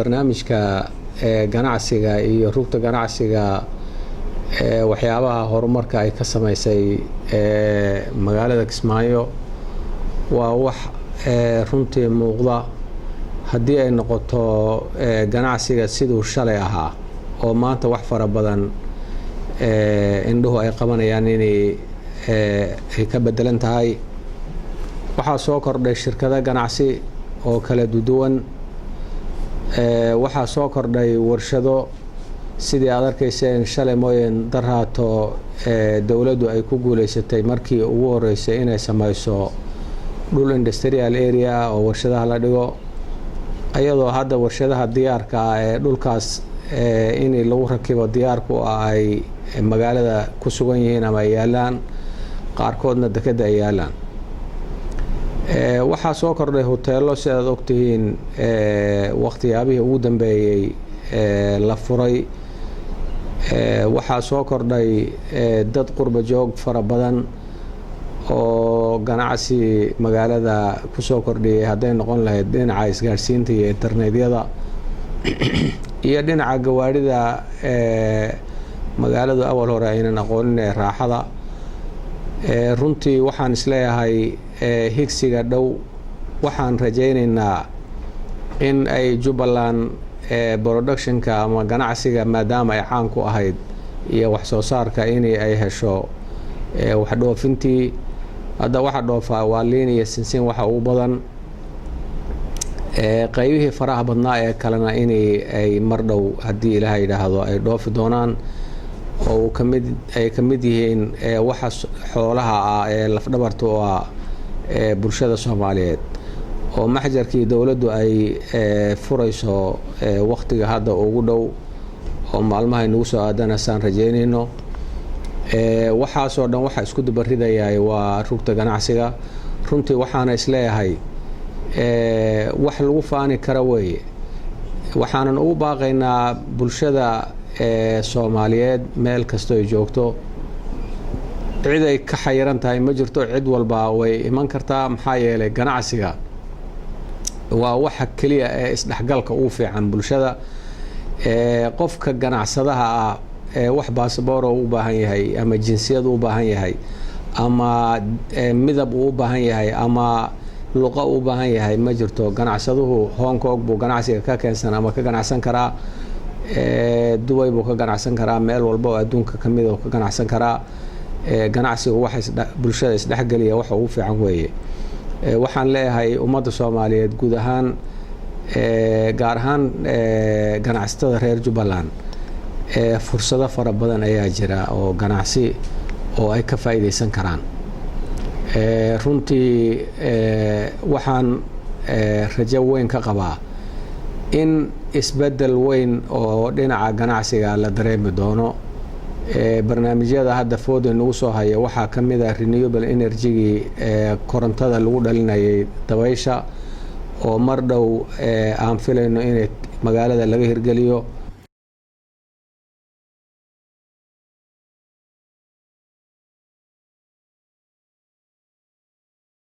barnaamijka ganacsiga iyo rugta ganacsiga waxyaabaha horumarka ay ka sameysay magaalada Kismaayo waa wax runtii muuqda haddii ay noqoto ganacsiga siduu shalay ahaa oo maanta wax fara badan indhuhu ay qabanayaan inay ka bedelan tahay. waxaa soo kordhay shirkado ganacsi oo kala duwan, waxaa soo kordhay warshado sidii aad arkayseen shalay mooyeen daraato dawladdu ay ku guuleysatay markii ugu horeysay inay sameyso dhul industrial area oo warshadaha la dhigo, ayadoo hadda warshadaha diyaarka ah ee dhulkaas in lagu rakibo diyaarku ay magaalada ku sugan yihiin ama ay yaalaan, qaarkoodna dekada ay yaalaan. waxaa soo kordhay hoteelo sidaad ogtihiin waqtiyaabihii ugu dambeeyay la furay. waxaa soo kordhay dad qurba joog fara badan oo ganacsi magaalada ku soo kordhiyay, hadday noqon lahayd dhinaca isgaarsiinta iyo internetyada iyo dhinaca gawaarida magaaladu awal hore aynan aqoonin ee raaxada. runtii waxaan isleeyahay higsiga dhow waxaan rajaynaynaa in ay Jubbaland productionka ama ganacsiga maadaama ay caan ku ahayd iyo wax soo saarka in ay hesho wax dhoofintii. hadda waxa dhoofa waa liin iyo sinsin waxa ugu badan, qaybihii faraha badnaa ee kalena in ay mar dhow haddii Ilaahay yiraahdo ay dhoofi doonaan oo ay kamid yihiin waxa xoolaha ah ee lafdhabarta oo ah bulshada Soomaaliyeed oo maxjarkii dawladdu ay furayso waqtiga hadda ugu dhow oo maalmaha inagu soo aadanaysan rajaynayno. waxaa soo dhan waxa isku dabaridayay waa rugta ganacsiga. runtii waxaana isleeyahay wax lagu faani kara weeye. waxaanan ugu baaqaynaa bulshada Soomaaliyeed meel kasto ay joogto, cid ay ka xayiran tahay ma jirto, cid walba way iman kartaa. maxaa yeelay ganacsiga waa waxa kaliya ee isdhexgalka ugu fiican bulshada. qofka ganacsadaha ah wax baasaboor u baahan yahay ama jinsiyad u baahan yahay ama midab u baahan yahay ama luqa u baahan yahay ma jirto. ganacsaduhu Hong Kong buu ganacsiga ka keensan ama ka ganacsan karaa, Dubai buu ka ganacsan karaa, meel walba oo adduunka kamid ah ka ganacsan karaa. ganacsigu waxa bulshada isdhexgaliya waxa ugu fiican weeye. waxaan leeyahay ummadda Soomaaliyeed guud ahaan gaar ahaan ganacsatada reer Jubbaland fursado fara badan ayaa jira oo ganacsi oo ay ka faa'iideysan karaan. runtii waxaan rajo weyn ka qabaa in isbedel weyn oo dhinaca ganacsiga la dareemi doono. barnaamijyada hadda fooda nagu soo haya waxaa kamid ah renewable energy korontada lagu dhalinayay dabaysha oo mar dhow aan filayno in magaalada laga hirgeliyo.